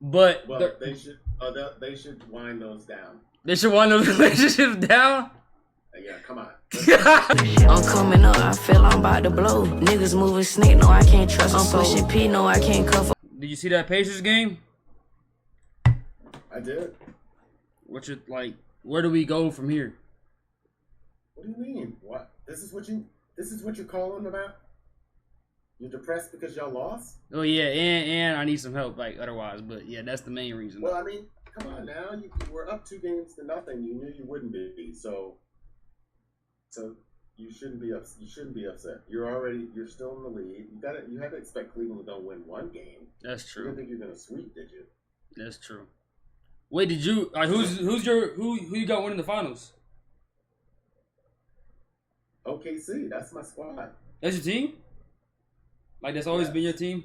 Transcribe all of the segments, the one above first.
But Well, they should. They should wind those down. they should wind those relationships down. Yeah, come on. I'm coming up, I feel I'm about to blow. Niggas moving snake, no, I can't trust. I'm pushing P, no, I can't cover. Did you see that Pacers game? I did. What's your like? Where do we go from here? What do you mean? What? This is what you're calling about? You're depressed because y'all lost? Oh yeah, and I need some help, like otherwise. But yeah, that's the main reason. Well, I mean, come on now. You were up 2 games to nothing. You knew you wouldn't be. So you shouldn't be upset. You shouldn't be upset. You're still in the lead. You had to expect Cleveland to don't win one game. That's You true. didn't think you were gonna sweep, did you? That's true. Wait, did you like who you got winning the finals? OKC. That's my squad. That's your team? Like that's always been your team?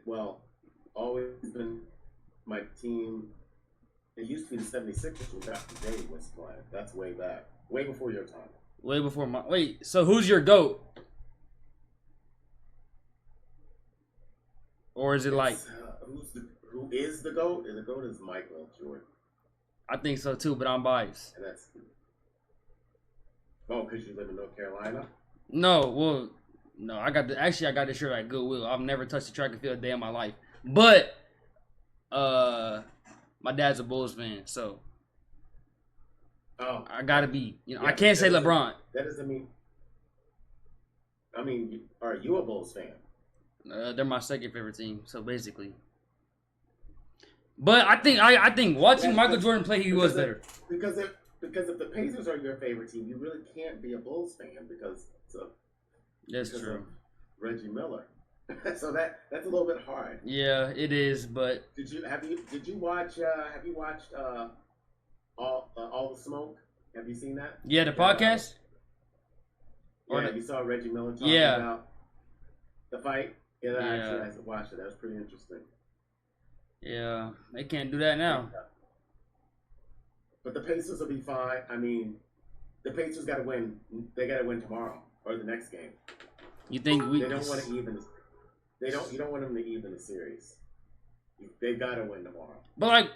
Well, always been my team. It used to be the 76ers with Dr. J was playing. That's way back. Way before your time. Way before my wait, so who's your GOAT? Or is it like who is the GOAT? The GOAT is Michael Jordan. I think so too, but I'm biased. And that's because you live in North Carolina? No, I got this shirt at Goodwill. I've never touched a track and field a day in my life. But my dad's a Bulls fan, so I gotta be. You know, I can't say LeBron. That doesn't mean. I mean, are you a Bulls fan? They're my second favorite team, so basically. But I think watching Michael Jordan play, he was better. Because if the Pacers are your favorite team, you really can't be a Bulls fan because That's true. Reggie Miller. So that's a little bit hard. Yeah, it is. But did you watch all the smoke? Have you seen that? Yeah, the podcast. You saw Reggie Miller talking about the fight. Yeah, actually, I watched it. That was pretty interesting. Yeah, they can't do that now. But the Pacers will be fine. I mean, the Pacers got to win. They got to win tomorrow or the next game. You think they don't want to even? You don't want them to even the series. They got to win tomorrow. But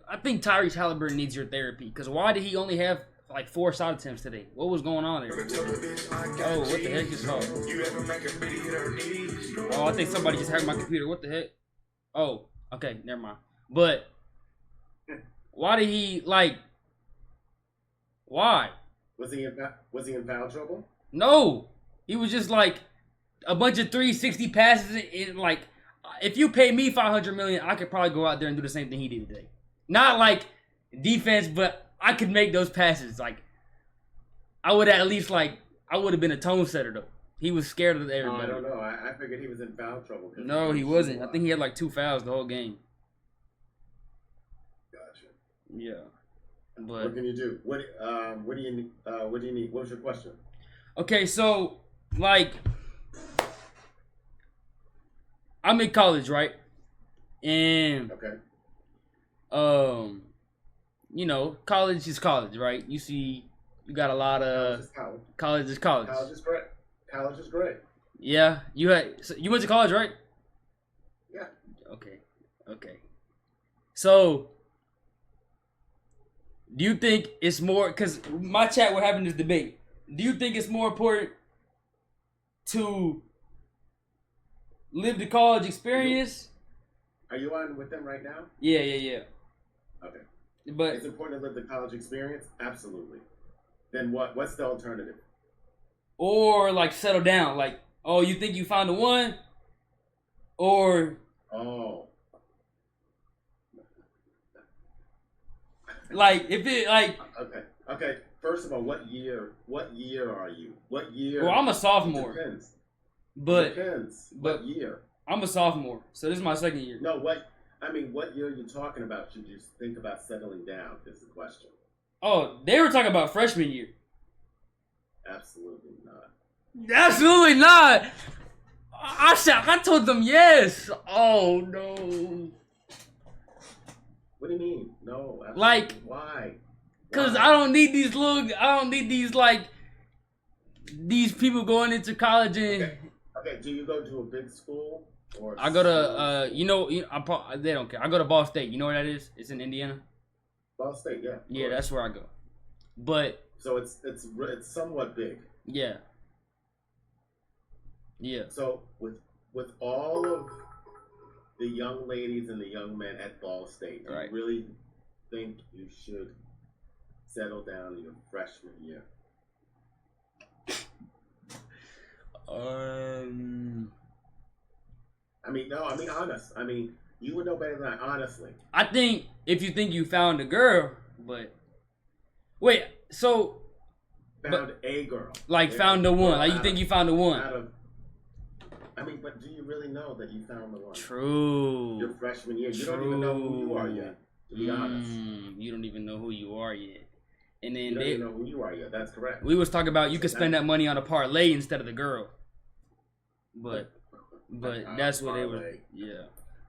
I think Tyrese Halliburton needs your therapy. Because why did he only have like 4 shot attempts today? What was going on there? Oh, what the heck is called? Oh, I think somebody just hacked my computer. What the heck? Oh, okay, never mind. But why did he Why? Was he in foul trouble? No, he was just like a bunch of 360 passes. In like, if you pay me $500 million, I could probably go out there and do the same thing he did today. Not like defense, but I could make those passes. Like, I would at least I would have been a tone setter though. He was scared of everybody. I don't know. I figured he was in foul trouble. No, he wasn't. I think he had like 2 fouls the whole game. Gotcha. Yeah. But what can you do? What do you need? What do you need? What was your question? Okay, so I'm in college, right? And you know, college is college, right? You got a lot of college is college. College is great. College is great. Yeah, you went to college, right? Yeah. Okay. So, do you think it's more? Because my chat, we're having this debate. Do you think it's more important to live the college experience? Are you on with them right now? Yeah. Okay. But it's important to live the college experience? Absolutely. Then what? What's the alternative? Or settle down. Like, oh, you think you found the one? Or if it Okay. First of all, what year are you? What year? Well, I'm a sophomore. It depends. But what year? I'm a sophomore, so this is my second year. No, what year are you talking about? Should you think about settling down? Is the question. Oh, they were talking about freshman year. Absolutely not. Absolutely not. I told them yes. Oh no. What do you mean? No. Why? Because I don't need these these people going into college and. Okay. Do you go to a big school? Or I go to they don't care. I go to Ball State. You know where that is? It's in Indiana. Ball State, yeah. Yeah, that's where I go. But so it's somewhat big. Yeah. Yeah. So with all of the young ladies and the young men at Ball State, do you really think you should settle down in your freshman year? Honest. You would know better than I, honestly. I think if you think you found a girl, but wait, so found a girl. Like found the one. Like you think you found the one. But do you really know that you found the one? True. Your freshman year. You don't even know who you are yet, to be honest. You don't even know who you are yet. And then you don't even know who you are yet. That's correct. We was talking about you could spend that money on a parlay instead of the girl. But that's what they were. Yeah.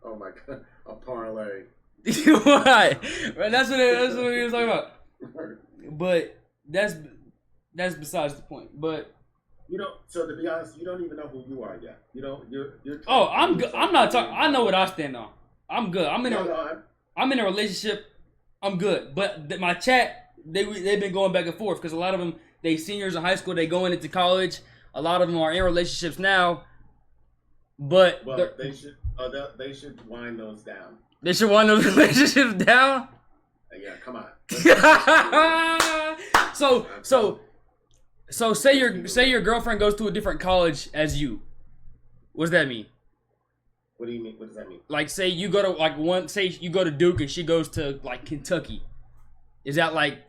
Oh my god, a parlay. Why? Right, that's what he was talking about. But that's besides the point. But so to be honest, you don't even know who you are yet. You're oh, I'm good. I'm not talking. I know what I stand on. I'm good. I'm in a relationship. I'm good. But my chat, they've been going back and forth because a lot of them, they seniors in high school, they going into college. A lot of them are in relationships now. But they should wind those down. They should wind those relationships down. Yeah, come on. So say your girlfriend goes to a different college as you. What does that mean? What do you mean? What does that mean? Like say you go to say you go to Duke and she goes to like Kentucky. Is that like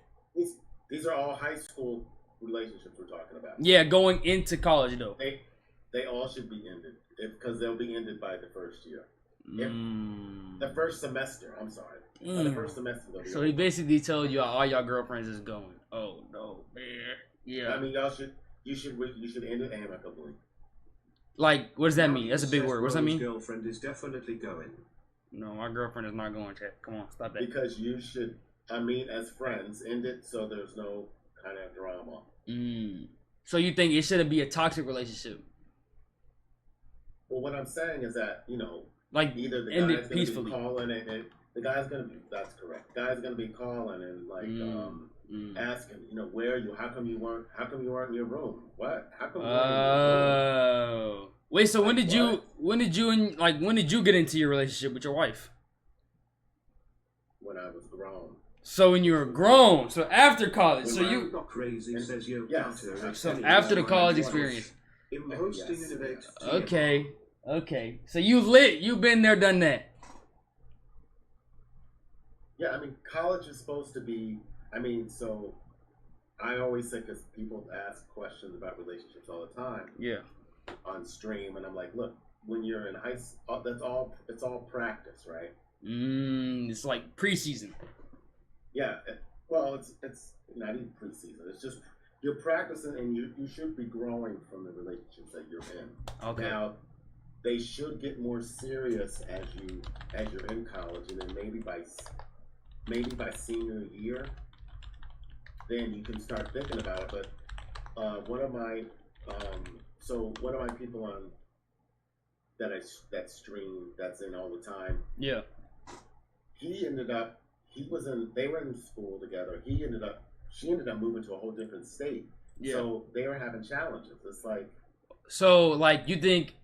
these are all high school relationships we're talking about? Yeah, going into college though. They all should be ended because they'll be ended by the first year. The first semester. I'm sorry. By the first semester. So he basically told you all your girlfriends is going. Oh no, man. Yeah. You should end it amicably. Like, what does that mean? That's a big word. What does that mean? Girlfriend is definitely going. No, my girlfriend is not going, Chad. Come on, stop that. Because you should, as friends, end it so there's no kind of drama. So you think it shouldn't be a toxic relationship? Well, what I'm saying is that, like either the end guy's it peacefully. Gonna be calling and the guy's gonna be, that's correct. The guy's gonna be calling and asking, where are you? How come you weren't in your room? What? How come you weren't in your room? Wait, so when did you get into your relationship with your wife? When I was grown. So when you were grown, so after college, so you got crazy, says you. Yes. So after the college experience. In hosting an event. Okay. So you've been there, done that. Yeah, college is supposed to be. So I always say, because people ask questions about relationships all the time. Yeah. On stream, and I'm like, look, when you're in high school, it's all practice, right? It's like preseason. Yeah. It's not even preseason. It's just you're practicing, and you should be growing from the relationships that you're in. Okay. Now, they should get more serious as you're in college, and then maybe by senior year, then you can start thinking about it. But one of my people on that stream that's in all the time. Yeah. They were in school together. She ended up moving to a whole different state. Yeah. So they were having challenges. It's like. So like you think.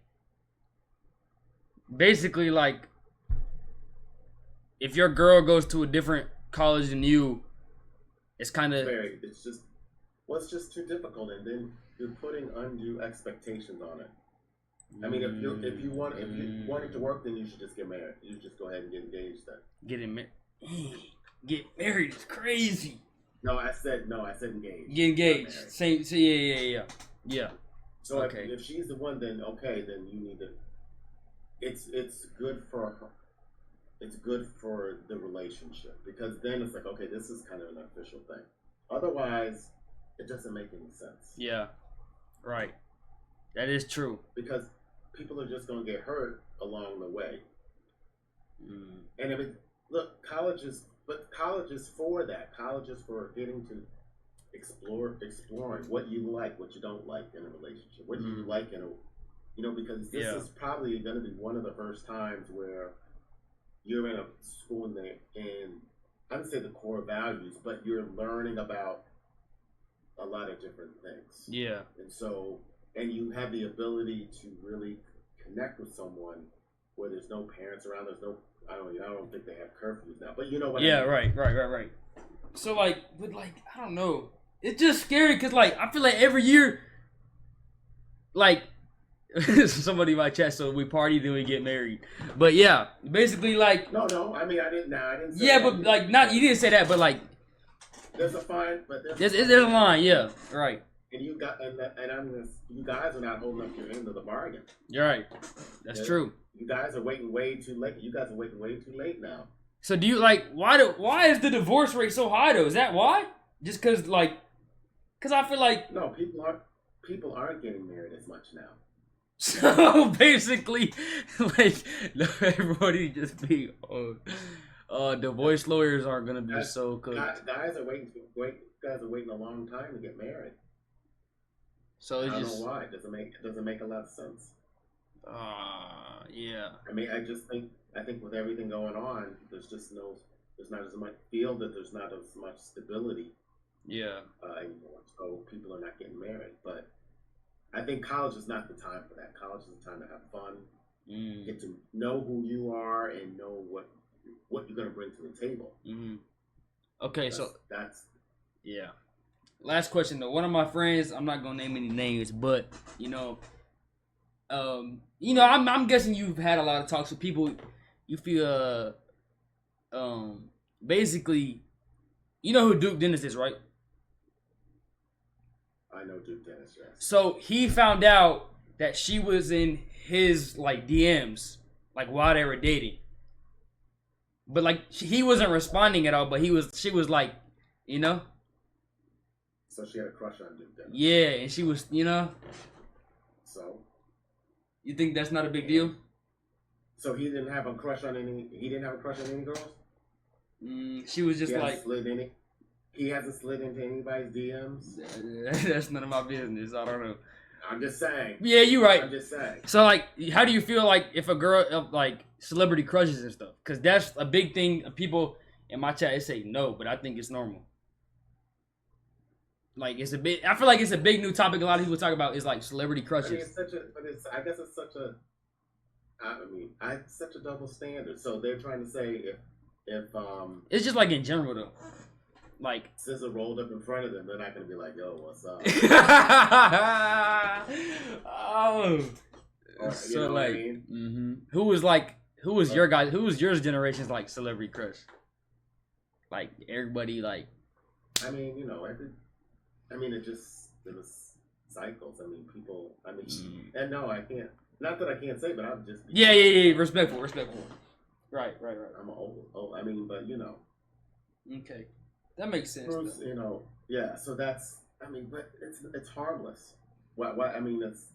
Basically, like, if your girl goes to a different college than you, it's kind of. It's just too difficult, and then you're putting undue expectations on it. If you want it to work, then you should just get married. You should just go ahead and get engaged then. Get married is crazy. No, I said engaged. Get engaged. Same. So yeah. So okay. If she's the one, then okay, then you need to. It's good for her. It's good for the relationship because then it's like, okay, this is kind of an official thing. Otherwise, it doesn't make any sense. Yeah, right. That is true. Because people are just going to get hurt along the way. And college is for that. College is for getting to exploring what you like, what you don't like in a relationship, what you like because this is probably going to be one of the first times where you're in a school and I would say the core values, but you're learning about a lot of different things. Yeah. And you have the ability to really connect with someone where there's no parents around. There's no, I don't think they have curfews now, but you know what? Yeah, I mean. right. So I don't know. It's just scary because I feel like every year, somebody might chat, so we party, then we get married. But yeah, basically No, I mean I didn't say yeah, that. but not you didn't say that, but there's a fine, but there's a line, yeah, right. And you guys are not holding up your end of the bargain. You're right. That's true. You guys are waiting way too late. You guys are waiting way too late now. So do you why is the divorce rate so high though? Is that why? Just because I feel like no, people aren't getting married as much now. So basically, everybody just be divorce lawyers aren't gonna be so good. Guys are waiting a long time to get married. So I don't know why. It doesn't make a lot of sense. Yeah. I mean, I think with everything going on, there's not as much there's not as much stability. Yeah. Anymore. So people are not getting married, but I think college is not the time for that. College is the time to have fun, get to know who you are, and know what you're going to bring to the table. Mm-hmm. Okay, that's yeah. Last question though. One of my friends, I'm not gonna name any names, but I'm guessing you've had a lot of talks with people. You feel basically, you know who Duke Dennis is, right? I know Duke Dennis, yes. So he found out that she was in his DMs while they were dating, but he wasn't responding at all. But she was So she had a crush on Duke Dennis. Yeah, and she was So you think that's not a big deal? So he didn't have a crush on any. He didn't have a crush on any girls. She was just He hasn't slid into anybody's DMs. That's none of my business. I don't know. I'm just saying. Yeah, you're right. I'm just saying. So how do you feel if a girl celebrity crushes and stuff? Because that's a big thing. People in my chat they say no, but I think it's normal. It's a big. I feel like it's a big new topic. A lot of people talk about is celebrity crushes. It's such a double standard. So they're trying to say if it's just in general though. SZA rolled up in front of them, they're not gonna be like, "Yo, what's up?" Oh, so you know what I mean? Who was your guy? Who was your generation's celebrity crush? Everybody I mean, it was cycles. I mean, people. I mean, and no, I can't. Not that I can't say, but I'm just. Yeah. Respectful. Right. I'm old. I mean, but Okay, that makes sense. Bruce, yeah. So that's. I mean, but it's harmless. What? I mean, it's.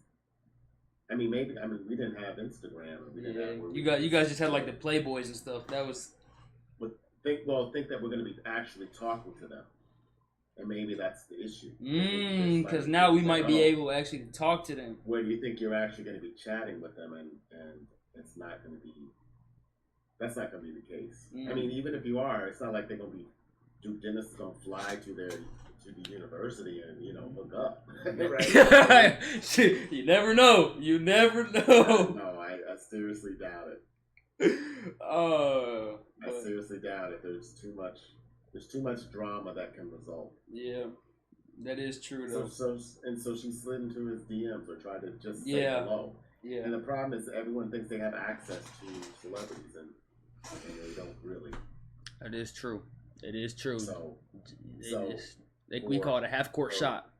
I mean, maybe. I mean, we didn't have Instagram. We didn't have, you guys just had the Playboys and stuff. That was. But think that we're going to be actually talking to them. And maybe that's the issue. Because now we might be able actually to talk to them. Where you think you're actually going to be chatting with them, and it's not going to be. That's not going to be the case. I mean, even if you are, it's not like they're going to be. Duke Dennis is going to fly to the university and hook up. Right? You never know. No, I seriously doubt it. I seriously doubt it. There's too much drama that can result. Yeah, that is true though. So she slid into his DMs or tried to just say hello. Yeah. And the problem is everyone thinks they have access to celebrities and they don't really. That is true. It is true. We call it a half court shot.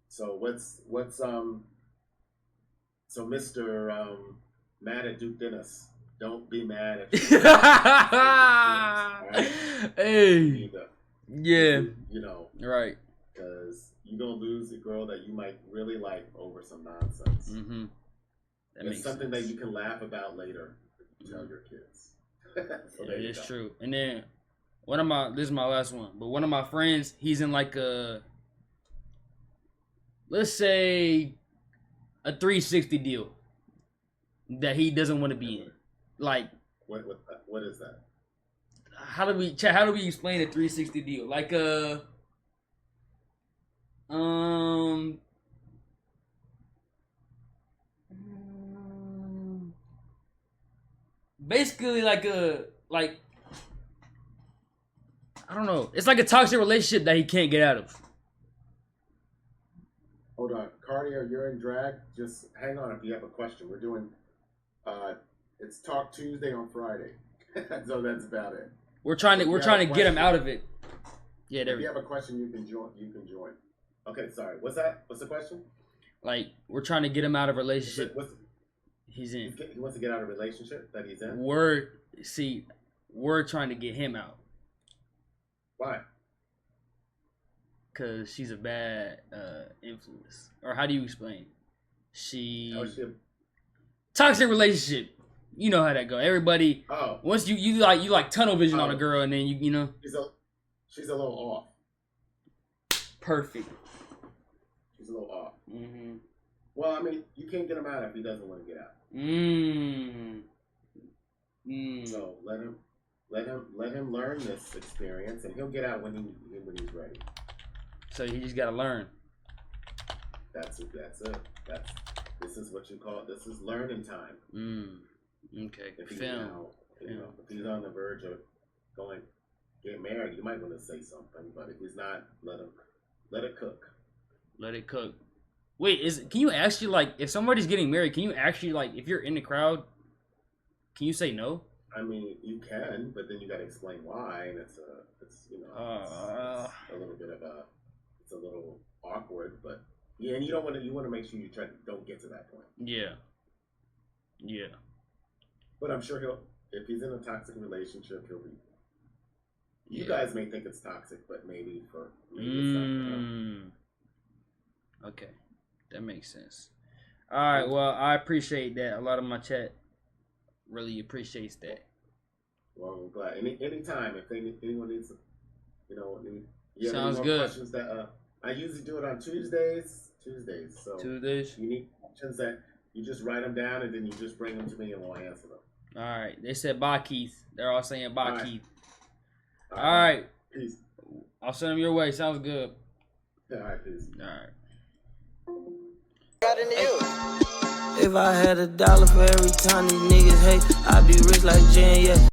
So what's so Mr. Mad at Duke Dennis. Don't be mad at you. Right? Hey. Yeah. Right. Because you're going to lose a girl that you might really like over some nonsense. Mm-hmm. It's something that you can laugh about later if you tell your kids. So it is true. And then this is my last one, but one of my friends, he's in let's say a 360 deal that he doesn't want to be in. Like, what is that? How do we explain a 360 deal? Like basically like I don't know. It's like a toxic relationship that he can't get out of. Hold on, Cartier, you're in drag. Just hang on if you have a question. We're doing it's Talk Tuesday on Friday. So that's about it. We're trying to get him out of it. Yeah, there if we you go. have a question, you can join. Okay, sorry. What's that? What's the question? Like, we're trying to get him out of a relationship he's in. He wants to get out of a relationship that he's in? We're trying to get him out. Why? Because she's a bad influence. Or how do you explain? Toxic relationship. You know how that go. Everybody. Once you like tunnel vision on a girl, and then you know. She's a little off. Perfect. She's a little off. Mm-hmm. Well, I mean, you can't get him out if he doesn't want to get out. So let him learn this experience, and he'll get out when he's ready. So he just gotta learn. That's it. This is what you call. This is learning time. Okay. If he's if he's on the verge of get married, you might want to say something. But if he's not, let it cook. Let it cook. Wait, can you actually, like, if somebody's getting married, can you actually, like, if you're in the crowd, can you say no? I mean, you can, but then you got to explain why, and it's a little bit of it's a little awkward, but yeah, and you want to make sure don't get to that point. Yeah. But I'm sure if he's in a toxic relationship, he'll be. You guys may think it's toxic, but maybe it's not for him. Okay, that makes sense. All right, well, I appreciate that. A lot of my chat really appreciates that. Well, I'm glad. Anytime if anyone needs, Sounds any more good. questions that I usually do it on Tuesdays. So Tuesdays. You need questions that you just write them down and then you just bring them to me and we'll answer them. All right, they said bye, Keith. They're all saying bye, right. Keith. All right. Peace. I'll send them your way. Sounds good. All right, peace. All right. If I had $1 for every time these niggas hate, I'd be rich like Jen, yeah.